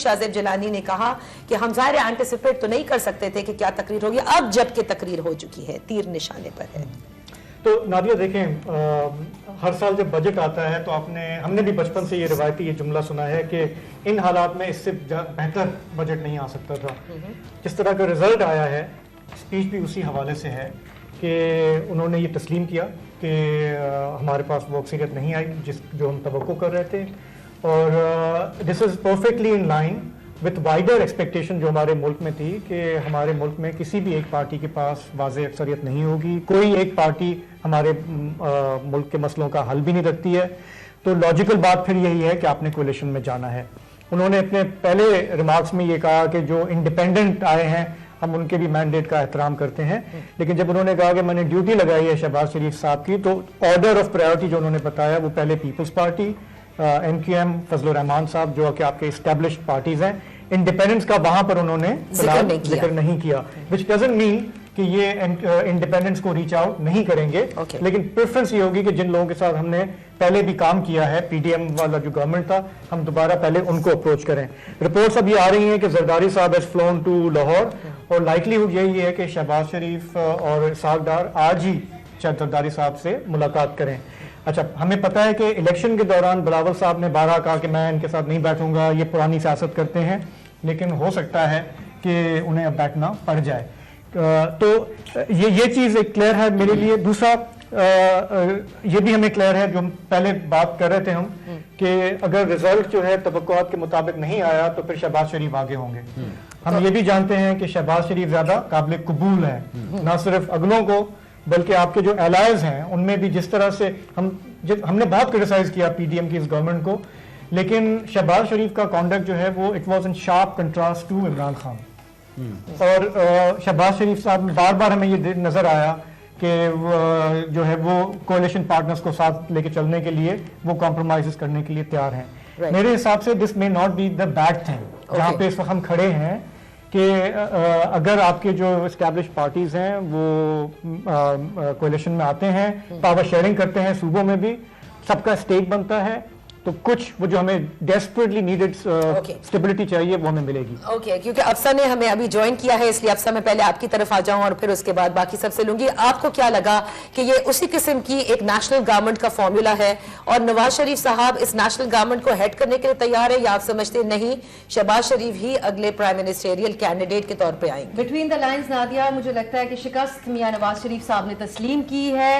शाहजेब जिलानी ने कहा कि हम ज़ाहिर एंटिसिपेट तो नहीं कर सकते थे कि क्या तकरीर होगी, अब जबकि तकरीर हो चुकी है, तीर निशाने पर है। तो नादिया देखें, हर साल जब बजट आता है तो हमने भी बचपन से ये रिवायती ये जुमला सुना है कि इन हालात में इससे बेहतर बजट नहीं आ सकता था। जिस तरह का रिजल्ट आया है, स्पीच भी उसी हवाले से है कि उन्होंने ये तस्लीम किया कि हमारे पास वो अक्सरियत नहीं आई जो हम तवक्को कर रहे थे, और this is perfectly in line with wider expectation जो हमारे मुल्क में थी कि हमारे मुल्क में किसी भी एक पार्टी के पास वाज़ेह अक्सरियत नहीं होगी, कोई एक पार्टी हमारे मुल्क के मसलों का हल भी नहीं रखती है। तो लॉजिकल बात फिर यही है कि आपने कोलिशन में जाना है। उन्होंने अपने पहले रिमार्क्स में ये कहा कि जो इंडिपेंडेंट आए हैं हम उनके भी मैंडेट का एहतराम करते हैं, लेकिन जब उन्होंने कहा कि मैंने ड्यूटी लगाई है शहबाज शरीफ साहब की, तो ऑर्डर ऑफ प्रायोरिटी जो उन्होंने बताया वो पहले Peoples Party, MQM, Fazlur Rehman साहब जो कि आपके एस्टेब्लिश्ड पार्टीज हैं, इंडिपेंडेंस का वहां पर उन्होंने जिक्र नहीं किया, विच डजंट मीन कि ये इंडिपेंडेंस को रीच आउट नहीं करेंगे, लेकिन प्रेफरेंस ये होगी कि जिन लोगों के साथ हमने पहले भी काम किया है, PDM वाला जो गवर्नमेंट था, हम दोबारा पहले उनको अप्रोच करें। रिपोर्ट्स अब ये आ रही हैं कि जरदारी साहब हैज फ्लोन टू लाहौर, और लाइकलीहुड यही है कि शहबाज शरीफ और इसाक डार आज ही जरदारी साहब से मुलाकात करें। अच्छा, हमें पता है कि इलेक्शन के दौरान बिलावल साहब ने बारहा कहा कि मैं इनके साथ नहीं बैठूंगा, ये पुरानी सियासत करते हैं, लेकिन हो सकता है कि उन्हें अब बैठना पड़ जाए। तो ये चीज़ एक क्लियर है मेरे लिए। दूसरा ये भी हमें क्लियर है जो हम पहले बात कर रहे थे हम कि अगर रिजल्ट जो है तवक्कुआत के मुताबिक नहीं आया तो फिर शहबाज शरीफ आगे होंगे। हम ये भी जानते हैं कि शहबाज शरीफ ज्यादा काबिल कबूल है, ना सिर्फ अगलों को बल्कि आपके जो एलाइज हैं उनमें भी। जिस तरह से हमने बहुत क्रिटिसाइज किया PDM की इस गवर्नमेंट को, लेकिन शहबाज शरीफ का कॉन्डक्ट जो है वो it was in sharp contrast to Imran Khan. और शहबाज शरीफ साहब में बार बार हमें ये नजर आया कि जो है वो कोalition पार्टनर्स को साथ लेके चलने के लिए वो कॉम्प्रोमाइज करने के लिए तैयार हैं। मेरे हिसाब से this may not be the bad thing जहाँ पे इस वक्त हम खड़े हैं कि अगर आपके जो एस्टैब्लिश पार्टीज हैं वो कोलिशन में आते हैं, पावर शेयरिंग करते हैं, सूबों में भी सबका स्टेक बनता है, तो कुछ वो जो हमें डेस्परेटली नीडेड स्टेबिलिटी चाहिए वो हमें मिलेगी। ओके, क्योंकि अफसा ने हमें अभी ज्वाइन किया है, इसलिए अफसा मैं पहले आपकी तरफ आ जाऊं और फिर उसके बाद बाकी सबसे लूंगी। आपको क्या लगा कि ये उसी किस्म की एक नेशनल गवर्नमेंट का फॉर्मूला है और नवाज शरीफ साहब इस नेशनल गवर्नमेंट को हेड करने के लिए तैयार है, या आप समझते नहीं शहबाज शरीफ ही अगले प्राइम मिनिस्टेरियल कैंडिडेट के तौर पर आएंगे? बिटवीन द लाइन्स नादिया, मुझे लगता है कि शिकस्त मियां नवाज शरीफ साहब ने तस्लीम की है।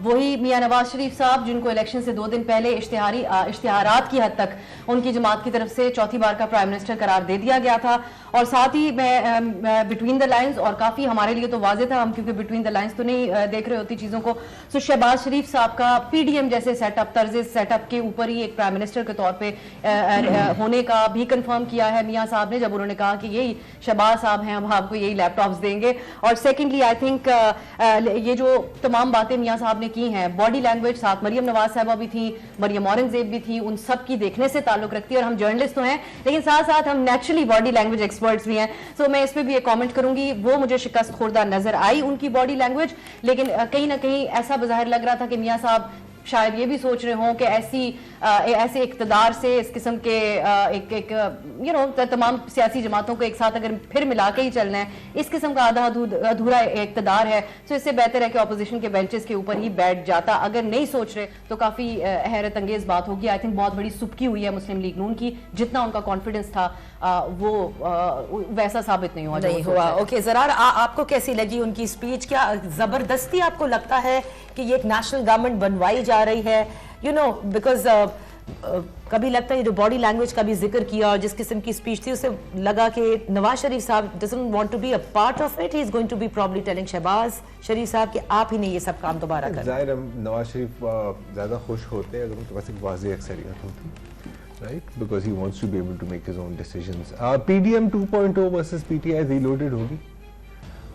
वही मियां नवाज शरीफ साहब जिनको इलेक्शन से 2 दिन पहले इश्तिहारात की हद तक उनकी जमात की तरफ से चौथी बार का प्राइम मिनिस्टर करार दे दिया गया था। और साथ ही मैं बिटवीन द लाइन्स, और काफ़ी हमारे लिए तो वाजे था, हम क्योंकि बिटवीन द लाइन्स तो नहीं देख रहे होती चीज़ों को, तो शहबाज शरीफ साहब का PDM जैसे तर्ज सेटअप के ऊपर ही एक प्राइम मिनिस्टर के तौर पे होने का भी कंफर्म किया है मियाँ साहब ने, जब उन्होंने कहा कि यही शहबाज साहब हैं, हम आपको यही लैपटॉप्स देंगे। और सेकेंडली आई थिंक ये जो तमाम बातें मियाँ साहब ने की हैं, बॉडी लैंग्वेज, साथ मरियम नवाज साहबा भी थी, मरियम औरंगजेब भी थी, उन सब की देखने से ताल्लुक रखती है। और हम जर्नलिस्ट तो हैं, लेकिन साथ साथ हम नेचुरली बॉडी लैंग्वेज एक्सपर्ट्स भी हैं, तो मैं इस पर भी एक कमेंट करूंगी। वो मुझे शिकस्त खुर्दा नजर आई उनकी बॉडी लैंग्वेज, लेकिन कहीं ना कहीं ऐसा बज़ाहिर लग रहा था कि मियाँ साहब शायद ये भी सोच रहे हों कि ऐसे इक़्तिदार से इस किस्म के एक तमाम सियासी जमातों को एक साथ अगर फिर मिला के ही चलना है, इस किस्म का आधा अधूरा इक़्तिदार है, तो इससे बेहतर है कि अपोजिशन के बेंचेस के ऊपर ही बैठ जाता। अगर नहीं सोच रहे तो काफ़ी हैरत अंगेज बात होगी। आई थिंक बहुत बड़ी सुबकी हुई है मुस्लिम लीग नून की, जितना उनका कॉन्फिडेंस था वो वैसा साबित नहीं हुआ। ओके ज़रार, आपको कैसी लगी उनकी स्पीच? क्या ज़बरदस्ती आपको लगता है कि ये एक नेशनल गवर्नमेंट बनवाई जा रही है? बिकॉज कभी लगता है जो बॉडी लैंग्वेज का भी जिक्र किया और जिस किस्म की स्पीच थी उससे लगा कि नवाज शरीफ साहब doesn't want to be a part of it, he is going to be probably telling Shahbaz Sharif साहब कि आप ही ने ये सब काम दोबारा करना। जाहिर नवाज शरीफ ज़्यादा खुश होते हैं अगर उनके पास एक वाज़ेह अक्सरियत होती, right, because he wants to be able to make his own decisions. PDM 2.0 versus PTI reloaded होगी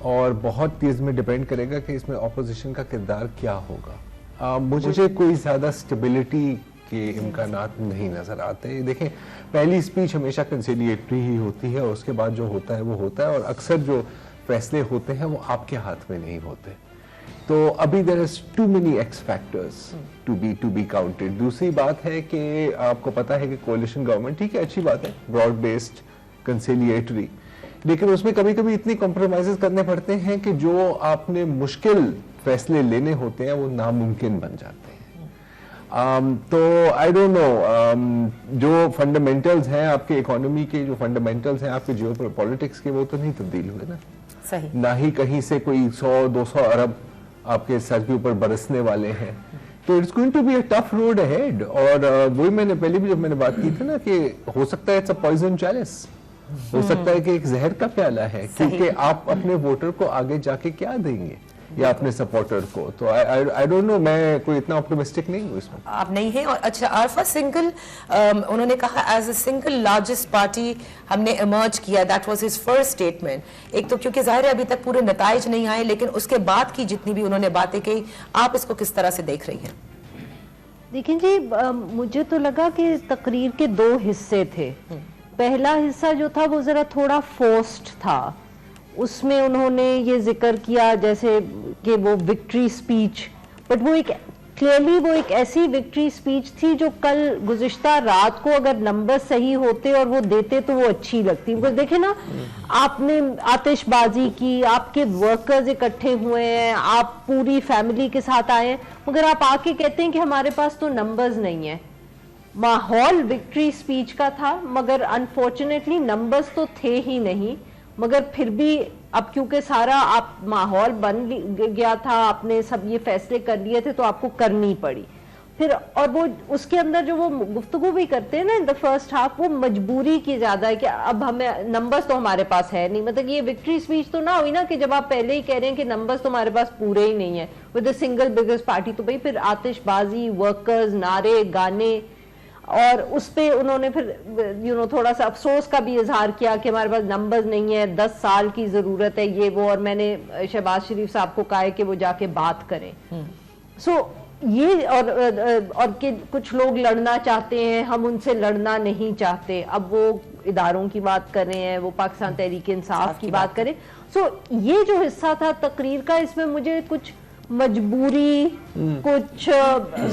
और बहुत तेज़ में डिपेंड करेगा कि इसमें अपोजिशन का किरदार क्या होगा। मुझे कोई ज़्यादा स्टेबिलिटी के इम्कानात नहीं नज़र आते। देखें, पहली स्पीच हमेशा कंसिलिएटरी ही होती है और उसके बाद जो होता है वो होता है, और अक्सर जो फैसले होते हैं वो आपके हाथ में नहीं होते। तो अभी there is too many X factors to be counted. दूसरी बात है कि आपको पता है कि कोalition गवर्नमेंट, ठीक है, अच्छी बात है, ब्रॉड बेस्ड कंसिलिएटरी, लेकिन उसमें कभी कभी इतनी कॉम्प्रोमाइजेस करने पड़ते हैं कि जो आपने मुश्किल फैसले लेने होते हैं वो नामुमकिन बन जाते हैं। तो आई डोंट नो, जो फंडामेंटल्स हैं आपके इकोनॉमी के, जो फंडामेंटल्स हैं आपके जियो पॉलिटिक्स के, वो तो नहीं तब्दील हुए ना। सही। ना ही कहीं से कोई 100-200 अरब आपके सर के ऊपर बरसने वाले हैं, तो it's going to be a tough road ahead. और वही मैंने पहले भी जब मैंने बात की थी ना कि हो सकता है इट्स अ पॉइजन चैलिस, हो सकता है कि एक जहर का प्याला है, क्योंकि आप अपने वोटर को आगे जाके क्या देंगे या अपने सपोर्टर को। तो आई डोंट नो, मैं कोई इतना ऑप्टिमिस्टिक नहीं हूँ इसमें। आप नहीं हैं। और अच्छा, आरफा सिंगल, उन्होंने कहा as a single largest party हमने इमर्ज किया, that was his first statement. एक तो क्योंकि जाहिर है अभी तक पूरे नताइज नहीं आए, लेकिन उसके बाद की जितनी भी उन्होंने बातें कही, आप इसको किस तरह से देख रही हैं? देखिए जी, मुझे तो लगा कि तकरीर के दो हिस्से थे। पहला हिस्सा जो था वो जरा थोड़ा फोर्स्ड था, उसमें उन्होंने ये जिक्र किया जैसे कि वो विक्ट्री स्पीच, बट वो एक क्लियरली वो एक ऐसी विक्ट्री स्पीच थी जो कल गुज़िश्ता रात को अगर नंबर सही होते और वो देते तो वो अच्छी लगती। बिकॉज देखे ना, आपने आतिशबाजी की, आपके वर्कर्स इकट्ठे हुए हैं, आप पूरी फैमिली के साथ आए हैं, मगर आप आके कहते हैं कि हमारे पास तो नंबर्स नहीं है। माहौल विक्ट्री स्पीच का था, मगर अनफॉर्चुनेटली नंबर्स तो थे ही नहीं। मगर फिर भी अब क्योंकि सारा आप माहौल बन गया था, आपने सब ये फैसले कर लिए थे, तो आपको करनी पड़ी फिर। और वो उसके अंदर जो वो गुफ्तगू भी करते हैं ना इन द फर्स्ट हाफ, वो मजबूरी की ज्यादा है कि अब हमें नंबर्स तो हमारे पास है नहीं। मतलब ये विक्ट्री स्पीच तो ना हुई ना कि जब आप पहले ही कह रहे हैं कि नंबर्स तो हमारे पास पूरे ही नहीं है with the single biggest party, तो भाई फिर आतिशबाजी, वर्कर्स, नारे, गाने, और उस पे उन्होंने फिर थोड़ा सा अफसोस का भी इजहार किया कि हमारे पास नंबर्स नहीं है, 10 साल की जरूरत है, ये वो। और मैंने शहबाज शरीफ साहब को कहा है कि वो जाके बात करें। सो ये और कि कुछ लोग लड़ना चाहते हैं, हम उनसे लड़ना नहीं चाहते। अब वो इदारों की बात कर रहे हैं, वो पाकिस्तान तहरीक इंसाफ की बात करें। सो ये जो हिस्सा था तकरीर का, इसमें मुझे कुछ मजबूरी, कुछ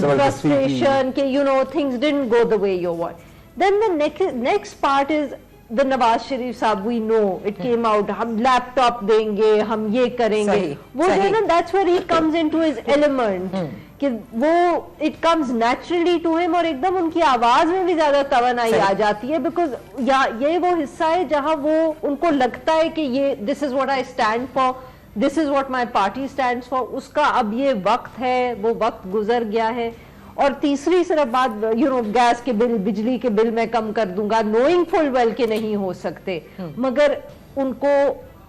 फ्रस्ट्रेशन के things didn't go the way you want. Then the next part is the Nawaz Sharif साहब, we know it came out, हम लैपटॉप देंगे, हम ये करेंगे, वो जो है ना, that's where he comes into his element, कि वो it comes naturally to him, और एकदम उनकी आवाज में भी ज्यादा तवनाई आ जाती है। बिकॉज ये वो हिस्सा है जहां वो उनको लगता है कि ये this is what I stand for, this is what my party stands for. उसका अब ये वक्त है, वो वक्त गुजर गया है। और तीसरी सिर्फ बात, गैस के बिल, बिजली के बिल मैं कम कर दूंगा, नोइंग फुल वेल के नहीं हो सकते, मगर उनको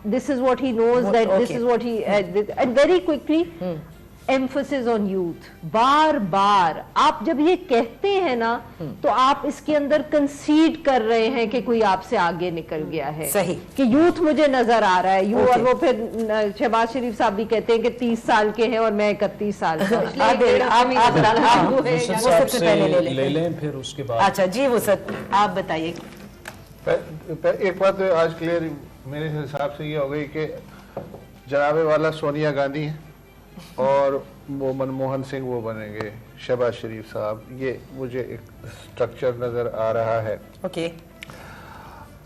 this is what he knows, that this is what he, and very quickly emphasis on youth. बार बार आप जब ये कहते हैं ना, तो आप इसके अंदर कंसीड कर रहे हैं कि कोई आपसे आगे निकल गया है। सही। कि यूथ मुझे नजर आ रहा है, और वो फिर शहबाज शरीफ साहब भी कहते हैं कि 30 साल के हैं और मैं 31 साल का। ले लें फिर उसके बाद। अच्छा जी, वो सर आप बताइए। एक बात तो आज क्लियर मेरे हिसाब से ये हो गई कि जनाबे वाला सोनिया गांधी है और वो मनमोहन सिंह वो बनेंगे शहबाज शरीफ साहब, ये मुझे एक स्ट्रक्चर नजर आ रहा है। ओके।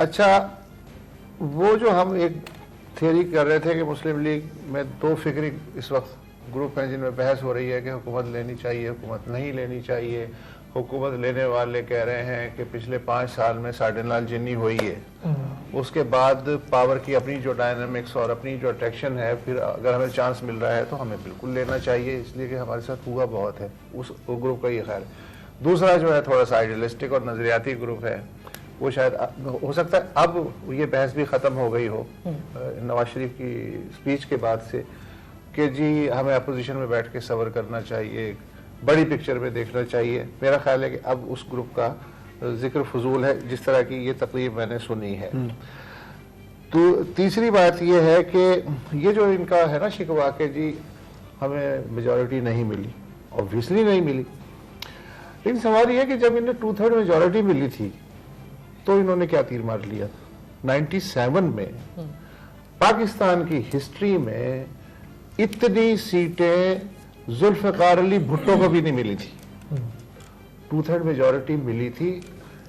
अच्छा, वो जो हम एक थियरी कर रहे थे कि मुस्लिम लीग में दो फिक्री इस वक्त ग्रुप हैं जिनमें बहस हो रही है कि हुकूमत लेनी चाहिए, हुकूमत नहीं लेनी चाहिए। हुकूमत लेने वाले कह रहे हैं कि पिछले 5 साल में साडेलाल जिन्नी हुई है, उसके बाद पावर की अपनी जो डायनामिक्स और अपनी जो अट्रैक्शन है, फिर अगर हमें चांस मिल रहा है तो हमें बिल्कुल लेना चाहिए, इसलिए कि हमारे साथ हुआ बहुत है। उस ग्रुप का ये ख्याल है। दूसरा जो है थोड़ा सा आइडियलिस्टिक और नजरियाती ग्रुप है, वो शायद हो सकता है अब ये बहस भी ख़त्म हो गई हो नवाज शरीफ की स्पीच के बाद से, कि जी हमें अपोजिशन में बैठ के सबर करना चाहिए, बड़ी पिक्चर में देखना चाहिए। मेरा ख्याल है कि अब उस ग्रुप का जिक्र फजूल है, जिस तरह की ये तकरीर मैंने सुनी है। तो तीसरी बात ये है कि ये जो इनका है ना शिकवा के जी हमें मेजॉरिटी नहीं मिली, ऑब्वियसली नहीं मिली, लेकिन सवाल ये है कि जब इन्हें 2/3 मेजॉरिटी मिली थी तो इन्होंने क्या तीर मार लिया। 97 में पाकिस्तान की हिस्ट्री में इतनी सीटें जुल्फ़िकार अली भुट्टो को भी नहीं मिली थी, 2/3 मेजॉरिटी मिली थी,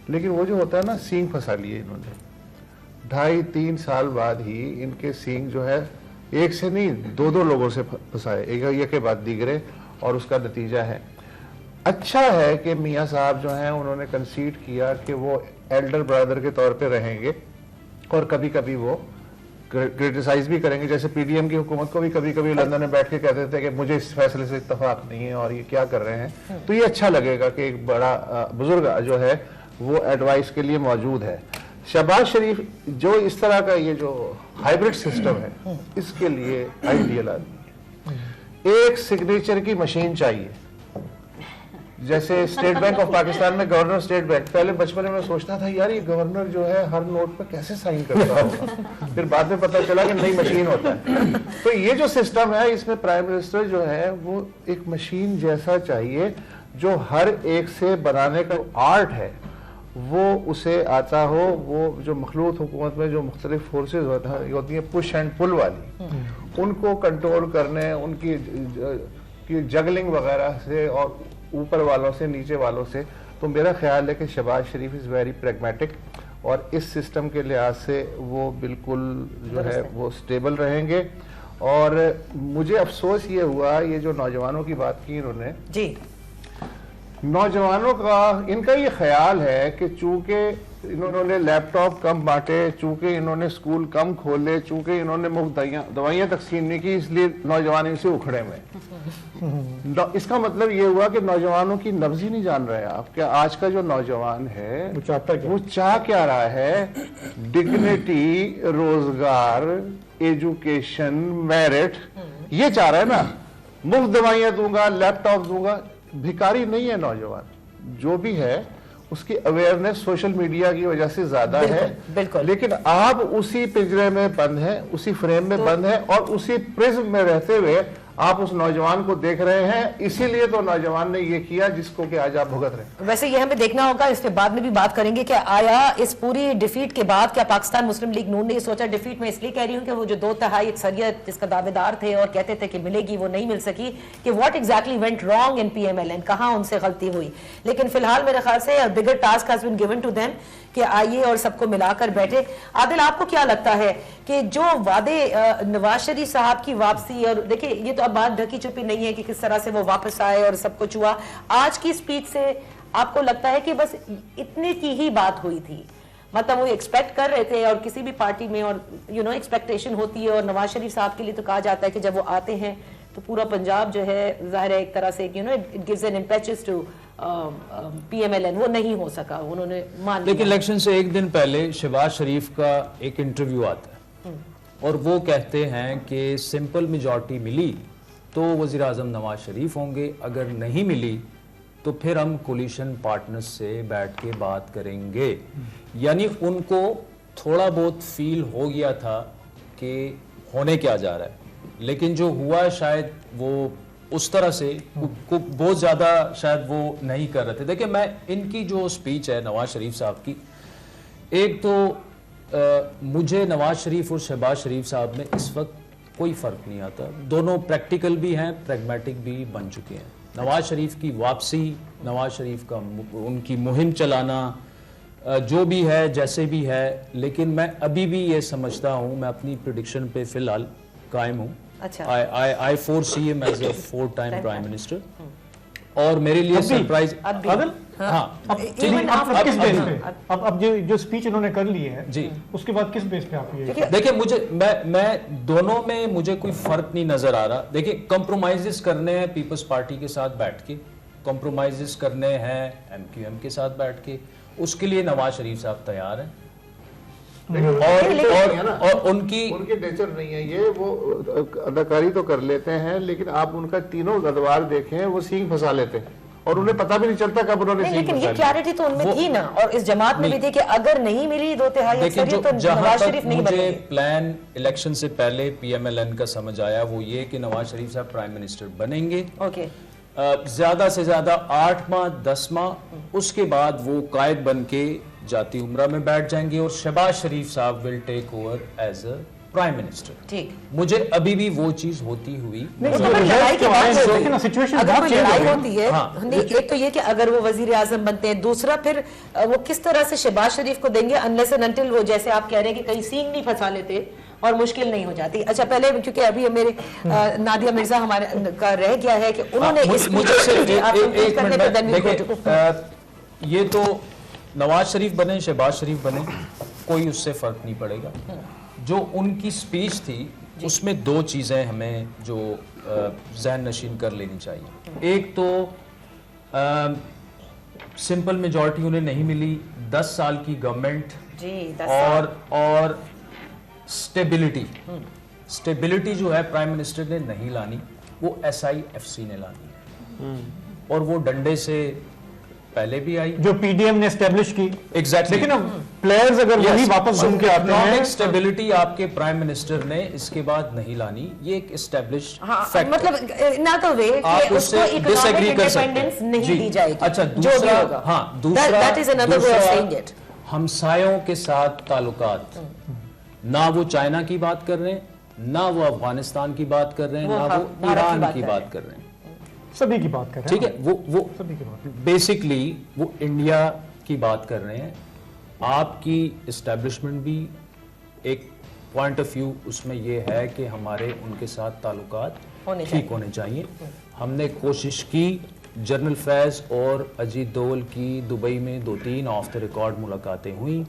लेकिन वो जो होता है ना, सींग फंसा लिए इन्होंने। 2.5-3 साल बाद ही इनके सींग जो है एक से नहीं 2-2 लोगों से फंसाए, एक के बाद दीगरे, और उसका नतीजा है। अच्छा है कि मियाँ साहब जो हैं उन्होंने कंसीड किया कि वो एल्डर ब्रदर के तौर पे रहेंगे और कभी कभी वो क्रिटिसाइज भी करेंगे। जैसे पीडीएम की हुकूमत को भी कभी कभी लंदन में बैठ के कहते थे कि मुझे इस फैसले से इत्तेफाक नहीं है और ये क्या कर रहे हैं। तो ये अच्छा लगेगा कि एक बड़ा बुजुर्ग जो है वो एडवाइस के लिए मौजूद है। शहबाज शरीफ जो इस तरह का ये जो हाइब्रिड सिस्टम है, इसके लिए आइडियल आदमी। एक सिग्नेचर की मशीन चाहिए, जैसे स्टेट बैंक ऑफ पाकिस्तान में गवर्नर स्टेट बैंक, पहले बचपन में सोचता था यार ये गवर्नर जो है हर नोट पर कैसे साइन करता होगा, फिर बाद में पता चला कि नई मशीन होता है। तो ये जो सिस्टम है इसमें प्राइम मिनिस्टर जो है वो एक मशीन जैसा चाहिए, जो हर एक से बनाने का आर्ट है वो उसे आता हो। वो जो मखलूत हुकूमत में जो मुख्तलिफ फोर्सेज होती हैं पुश एंड पुल वाली, उनको कंट्रोल करने, उनकी जगलिंग वगैरह से और ऊपर वालों से नीचे वालों से। तो मेरा ख्याल है कि शहबाज शरीफ इज़ वेरी प्रैग्मेटिक और इस सिस्टम के लिहाज से वो बिल्कुल जो है वो स्टेबल रहेंगे। और मुझे अफसोस ये हुआ, ये जो नौजवानों की बात की इन्होंने जी, नौजवानों का इनका ये ख्याल है कि चूंकि इन्होंने लैपटॉप कम बांटे, चूंकि इन्होंने स्कूल कम खोले, चूंकि इन्होंने मुफ्त दवाइयाँ तकसीम नहीं की, इसलिए नौजवान इनसे उखड़े हुए। इसका मतलब ये हुआ कि नौजवानों की नब्ज ही नहीं जान रहे आप कि आज का जो नौजवान है वो चाह क्या रहा है। डिग्निटी, रोजगार, एजुकेशन, मेरिट, ये चाह रहा है ना। मुफ्त दवाइयाँ दूंगा, लैपटॉप दूंगा, भिखारी नहीं है नौजवान। जो भी है उसकी अवेयरनेस सोशल मीडिया की वजह से ज्यादा है, बिल्कुल। लेकिन आप उसी पिंजरे में बंद हैं, उसी फ्रेम में बंद हैं और उसी प्रिज्म में रहते हुए आप उस नौजवान को देख रहे हैं। इसीलिए तो नौजवान ने ये किया जिसको कि आज आप भुगत रहे हैं। वैसे ये हमें देखना होगा, इस पे बाद में भी बात करेंगे कि आया इस पूरी डिफीट के बाद क्या पाकिस्तान मुस्लिम लीग नून ने ये सोचा, डिफीट में इसलिए कह रही हूँ कि वो जो 2/3 अक्सरियत जिसका दावेदार थे और कहते थे कि मिलेगी वो नहीं मिल सकी, कि what exactly went wrong in PMLN, कहाँ उनसे गलती हुई। लेकिन फिलहाल मेरे ख्याल से bigger task has been given to them कि आइए और सबको मिलाकर बैठे। आदिल, आपको क्या लगता है कि जो वादे नवाज शरीफ साहब की वापसी, और देखिए ये तो अब बात ढकी छुपी नहीं है कि किस तरह से वो वापस आए और सब कुछ हुआ, आज की स्पीच से आपको लगता है कि बस इतने की ही बात हुई थी, मतलब वो एक्सपेक्ट कर रहे थे और किसी भी पार्टी में और एक्सपेक्टेशन होती है, और नवाज शरीफ साहब के लिए तो कहा जाता है कि जब वो आते हैं तो पूरा पंजाब जो है जाहिर है एक तरह से it gives an impetus to PMLN, वो नहीं हो सका, उन्होंने मान लिया। लेकिन इलेक्शन से एक दिन पहले शहबाज शरीफ का एक इंटरव्यू आता है और वो कहते हैं कि सिंपल मेजॉरिटी मिली तो वज़ीर आज़म नवाज शरीफ होंगे, अगर नहीं मिली तो फिर हम कोलिशन पार्टनर्स से बैठ के बात करेंगे। यानी उनको थोड़ा बहुत फील हो गया था कि होने क्या जा रहा है, लेकिन जो हुआ शायद वो उस तरह से बहुत ज्यादा शायद वो नहीं कर रहे थे। देखिए, मैं इनकी जो स्पीच है नवाज शरीफ साहब की, एक तो मुझे नवाज शरीफ और शहबाज शरीफ साहब में इस वक्त कोई फर्क नहीं आता, दोनों प्रैक्टिकल भी हैं, प्रैग्मेटिक भी बन चुके हैं। नवाज शरीफ की वापसी, नवाज शरीफ का उनकी मुहिम चलाना, जो भी है जैसे भी है, लेकिन मैं अभी भी ये समझता हूँ, मैं अपनी प्रेडिक्शन पे फिलहाल कायम हूँ। अच्छा। I foresee him as a 4-time prime minister, और मेरे लिए सरप्राइज बादल, हाँ, किस बेस पे अब जो स्पीच इन्होंने कर ली है जी, उसके बाद किस बेस पे आप ये देखिए, मुझे मैं दोनों में मुझे कोई फर्क नहीं नजर आ रहा। देखिए, कंप्रोमाइजेस करने हैं पीपल्स पार्टी के साथ बैठ के, कंप्रोमाइजेस करने हैं MQM के साथ बैठ के, उसके लिए नवाज शरीफ साहब तैयार हैं। और उनकी नेचर नहीं है ये, वो अदाकारी तो कर लेते हैं, लेकिन आप उनका तीनों गदवार देखें, वो सींग फंसा लेते हैं और उन्हें पता भी नहीं चलता कब उन्होंने सींग लेकिन फंसा ये क्लैरिटी तो उनमें थी ना, और इस जमात में भी थी कि अगर नहीं मिली 2/3 अक्सरियत तो नवाज शरीफ नहीं मुझे बनेंगे। प्लान इलेक्शन से पहले PMLN का समझ आया, वो ये कि नवाज शरीफ साहब प्राइम मिनिस्टर बनेंगे, ओके, ज्यादा से ज्यादा 8 माह 10 माह, उसके बाद वो कायद बन के जाती उम्रा में बैठ जाएंगे और शहबाज शरीफ साहब will take over as a prime minister. ठीक, मुझे अभी भी वो चीज होती हुई नहीं, वो तो ये मैं लड़ाई की जो बात है, कर रही देखिए ना, हूँ। situation अगर बहुत कोई change हो लड़ाई गई। होती है, हाँ, नहीं, एक तो ये कि अगर वो वजीर आजम बनते हैं, दूसरा फिर वो किस तरह से शहबाज शरीफ को देंगे, अनलेस एंड अनटिल वो, जैसे आप कह रहे हैं कि कहीं सींग नहीं फंसा लेते और मुश्किल नहीं हो जाती। अच्छा, पहले क्योंकि अभी मेरे नादिया मिर्जा हमारे का रह गया है कि उन्होंने इस मुझे सिर्फ एक करने पे then we go minute to- ये तो नवाज शरीफ बने, शहबाज शरीफ बने, कोई उससे फर्क नहीं पड़ेगा। जो उनकी स्पीच थी उसमें दो चीजें हमें जो ज़हन नशीन कर लेनी चाहिए। एक तो सिंपल मेजॉरिटी उन्हें नहीं मिली, 10 साल की गवर्नमेंट जी, 10 साल। और स्टेबिलिटी जो है प्राइम मिनिस्टर ने नहीं लानी, वो SIFC ने लानी है। और वो डंडे से पहले भी आई, जो पीडीएम ने एस्टेब्लिश की। एग्जैक्टली। लेकिन अब प्लेयर्स अगर वही वापस घूम के आते हैं, इकोनॉमिक स्टेबिलिटी आपके प्राइम मिनिस्टर ने इसके बाद नहीं लानी, ये एक एस्टेब्लिश हाँ, फैक्ट। मतलब ना तो वे आप कि उससे उसको डिसएग्री इकोनॉमिक कर सकते इंडिपेंडेंस हैं। नहीं जी। दी जाएगी। अच्छा, जो भी दूसरा, होगा। हाँ, दूसरा, that is another way of saying it. हमसायों के साथ ताल्लुकात, ना वो चाइना की बात कर रहे हैं, ना वो अफगानिस्तान की बात कर रहे हैं, ना वो भारत ईरान की बात कर रहे हैं। सभी की बात कर रहे हैं। ठीक है, वो सभी की बात। बेसिकली वो इंडिया की बात कर रहे हैं। आपकी इस्टेब्लिशमेंट भी एक पॉइंट ऑफ व्यू उसमें ये है कि हमारे उनके साथ ताल्लुकात ठीक होने चाहिए। हमने कोशिश की, जनरल फैज और अजीत दोवल की दुबई में 2-3 ऑफ द रिकॉर्ड मुलाकातें हुई,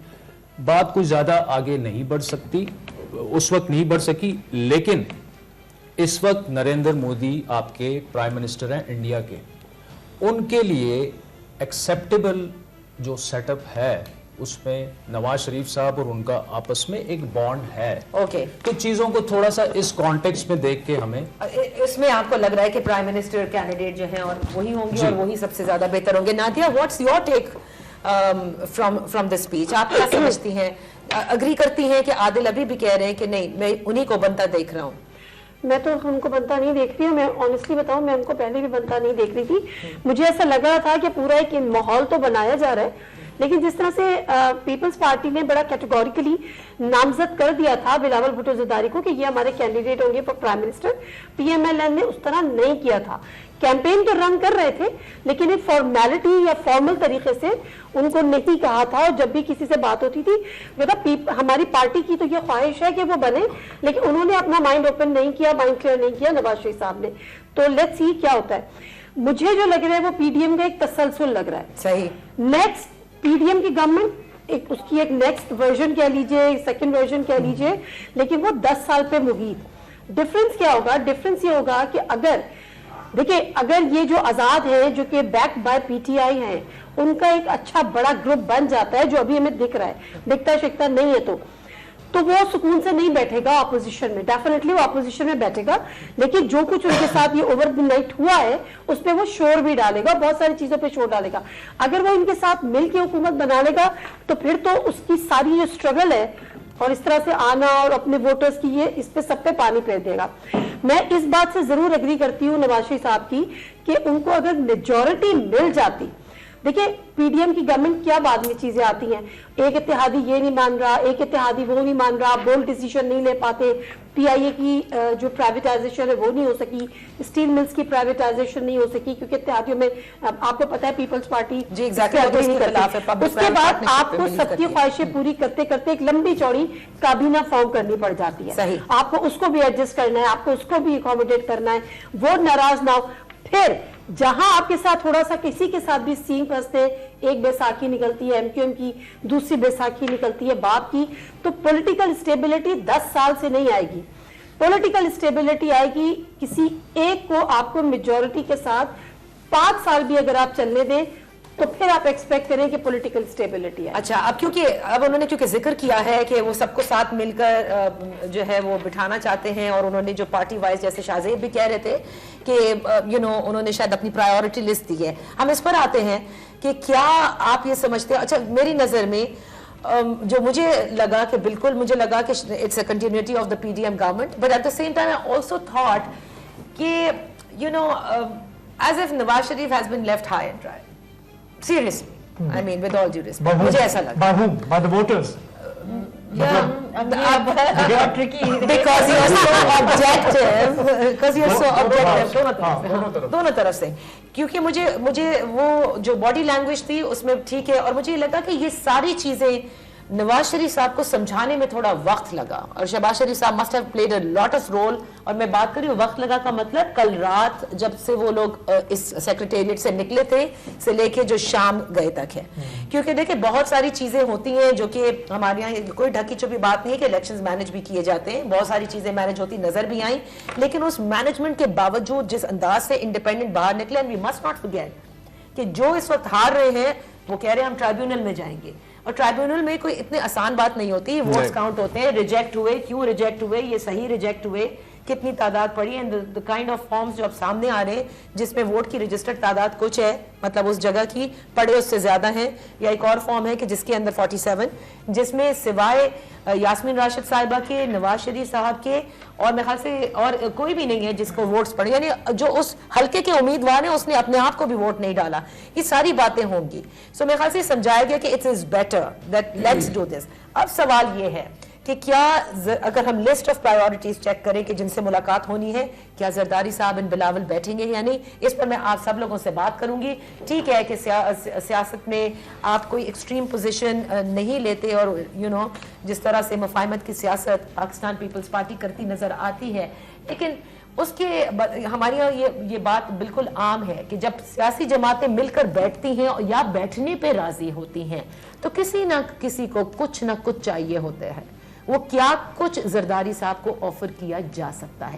बात कुछ ज्यादा आगे नहीं बढ़ सकती, उस वक्त नहीं बढ़ सकी। लेकिन इस वक्त नरेंद्र मोदी आपके प्राइम मिनिस्टर हैं इंडिया के, उनके लिए एक्सेप्टेबल जो सेटअप है उसमें नवाज शरीफ साहब और उनका आपस में एक बॉन्ड है। ओके, कुछ चीजों को थोड़ा सा इस कॉन्टेक्स्ट में देख के हमें इसमें आपको लग रहा है कि प्राइम मिनिस्टर कैंडिडेट जो हैं और वही होंगे और वही सबसे ज्यादा बेहतर होंगे। Nadia, what's your take from the speech? आप क्या समझती हैं? अग्री करती हैं कि आदिल अभी भी कह रहे हैं कि नहीं, मैं उन्हीं को बनता देख रहा हूँ? मैं तो उनको बनता नहीं देखती हूँ। मैं ऑनेस्टली बताऊं, मैं उनको पहले भी बनता नहीं देख रही थी। मुझे ऐसा लग रहा था कि पूरा एक माहौल तो बनाया जा रहा है, लेकिन जिस तरह से पीपल्स पार्टी ने बड़ा कैटेगोरिकली नामजद कर दिया था बिलावल भुट्टो ज़रदारी को कि ये हमारे कैंडिडेट होंगे फॉर प्राइम मिनिस्टर, PMLN ने उस तरह नहीं किया था। कैंपेन तो रन कर रहे थे, लेकिन एक फॉर्मेलिटी या फॉर्मल तरीके से उनको नहीं कहा था। और जब भी किसी से बात होती थी, मतलब हमारी पार्टी की तो ये ख्वाहिश है कि वो बने, लेकिन उन्होंने अपना माइंड ओपन नहीं किया, माइंड क्लियर नहीं किया नवाज शरीफ साहब ने। तो लेट्स सी क्या होता है। मुझे जो लग रहा है वो पीडीएम का एक तसलसल लग रहा है। सही, नेक्स्ट पीडीएम की गवर्नमेंट एक उसकी एक नेक्स्ट वर्जन कह लीजिए, सेकंड वर्जन कह लीजिए, लेकिन वो 10 साल पे मुहीत। डिफरेंस क्या होगा? डिफरेंस ये होगा कि अगर देखिए, अगर ये जो आजाद है जो कि बैक बाय पीटीआई है, उनका एक अच्छा बड़ा ग्रुप बन जाता है, जो अभी हमें दिख रहा है, दिखता शिकता नहीं है, तो वो सुकून से नहीं बैठेगा ऑपोजिशन में। डेफिनेटली वो ऑपोजिशन में बैठेगा, लेकिन जो कुछ उनके साथ ये ओवर द नाइट हुआ है उस पर वो शोर भी डालेगा, बहुत सारी चीजों पे शोर डालेगा। अगर वो इनके साथ मिलकर हुकूमत बना लेगा तो फिर तो उसकी सारी जो स्ट्रगल है और इस तरह से आना और अपने वोटर्स की, ये इस पे सब पे पानी फेर देगा। मैं इस बात से जरूर एग्री करती हूँ नवाज शरीफ साहब की कि उनको अगर मेजॉरिटी मिल जाती, देखिए पीडीएम की गवर्नमेंट क्या बाद में चीजें आती हैं, एक इत्तेहादी ये नहीं मान रहा, एक इत्तेहादी वो नहीं मान रहा, बोल्ड डिसीजन नहीं ले पाते, पीआईए की जो प्राइवेटाइजेशन है वो नहीं हो सकी, स्टील मिल्स की प्राइवेटाइजेशन नहीं हो सकी क्योंकि इत्तेहादियों में आपको पता है पीपल्स पार्टी जी एग्जैक्टली नहीं करती। उसके बाद आपको सबकी ख्वाहिशें पूरी करते करते एक लंबी चौड़ी काबीना फॉर्म करनी पड़ जाती है। सही। आपको उसको भी एडजस्ट करना है, आपको उसको भी अकोमोडेट करना है, वो नाराज ना हो। फिर जहां आपके साथ थोड़ा सा किसी के साथ भी सींग फंसते, एक बैसाखी निकलती है एमक्यूएम की, दूसरी बैसाखी निकलती है बाप की, तो पॉलिटिकल स्टेबिलिटी 10 साल से नहीं आएगी। पॉलिटिकल स्टेबिलिटी आएगी किसी एक को आपको मेजॉरिटी के साथ 5 साल भी अगर आप चलने दें तो फिर आप एक्सपेक्ट करें कि पॉलिटिकल स्टेबिलिटी है। अच्छा, अब उन्होंने जिक्र किया है कि वो सबको साथ मिलकर जो है वो बिठाना चाहते हैं, और उन्होंने जो पार्टी वाइज, जैसे शाहजेब भी कह रहे थे कि उन्होंने शायद अपनी प्रायोरिटी लिस्ट दी है। हम इस पर आते हैं कि क्या आप ये समझते हैं, अच्छा मेरी नजर में जो मुझे लगा कि बिल्कुल मुझे लगा कि it's a continuity of the PDM government, but at the same time I also thought कि as if Nawaz Sharif has been left high and dry, seriously, I mean with all due respect, मुझे ऐसा लगा। By whom? By the voters? because you're so objective, because you're so objective, दोनों तरफ से, क्योंकि मुझे वो जो बॉडी लैंग्वेज थी उसमें ठीक है, और मुझे लगा कि ये सारी चीजें नवाज शरीफ साहब को समझाने में थोड़ा वक्त लगा, और शहबाज शरीफ साहब must have played a lot of role. और मैं बात कर रही हूँ वक्त लगा का मतलब कल रात जब से वो लोग इस सेक्रेटेरिएट से निकले थे से लेके जो शाम गए तक है, क्योंकि देखिए बहुत सारी चीजें होती हैं जो कि हमारे यहाँ कोई ढकी छुपी बात नहीं है कि इलेक्शंस मैनेज भी किए जाते हैं, बहुत सारी चीजें मैनेज होती नजर भी आई, लेकिन उस मैनेजमेंट के बावजूद जिस अंदाज से इंडिपेंडेंट बाहर निकले, and we must not forget कि जो इस वक्त हार रहे हैं वो कह रहे हैं हम ट्राइब्यूनल में जाएंगे, और ट्राइब्यूनल में कोई इतनी आसान बात नहीं होती, वोट्स काउंट होते हैं, रिजेक्ट हुए, क्यों रिजेक्ट हुए, ये सही रिजेक्ट हुए, कितनी तादाद पड़ी, and the kind of forms जो अब सामने आ रहे हैं जिसमें वोट की रजिस्टर्ड तादाद कुछ है, मतलब उस जगह की पड़े उससे ज्यादा है, या एक और फॉर्म है कि जिसके अंदर 47, जिसमें सिवाय यास्मीन राशिद साहिबा के, नवाज शरीफ साहब के, और मेरे ख्याल से और कोई भी नहीं है जिसको वोट्स पड़े, यानी जो उस हल्के के उम्मीदवार है उसने अपने आप को भी वोट नहीं डाला, ये सारी बातें होंगी। सो मेरे ख्याल से समझाया गया कि it is better that let's do this. अब सवाल ये है कि क्या अगर हम लिस्ट ऑफ प्रायोरिटीज चेक करें कि जिनसे मुलाकात होनी है, क्या जरदारी साहब इन बिलावल बैठेंगे या नहीं, इस पर मैं आप सब लोगों से बात करूंगी। ठीक है कि सियासत में आप कोई एक्सट्रीम पोजीशन नहीं लेते, और जिस तरह से मुफाहमत की सियासत पाकिस्तान पीपल्स पार्टी करती नजर आती है, लेकिन उसके हमारे यहाँ ये बात बिल्कुल आम है कि जब सियासी जमातें मिलकर बैठती हैं या बैठने पे राजी होती हैं तो किसी ना किसी को कुछ ना कुछ चाहिए होता है। वो क्या कुछ जरदारी साहब को ऑफर किया जा सकता है।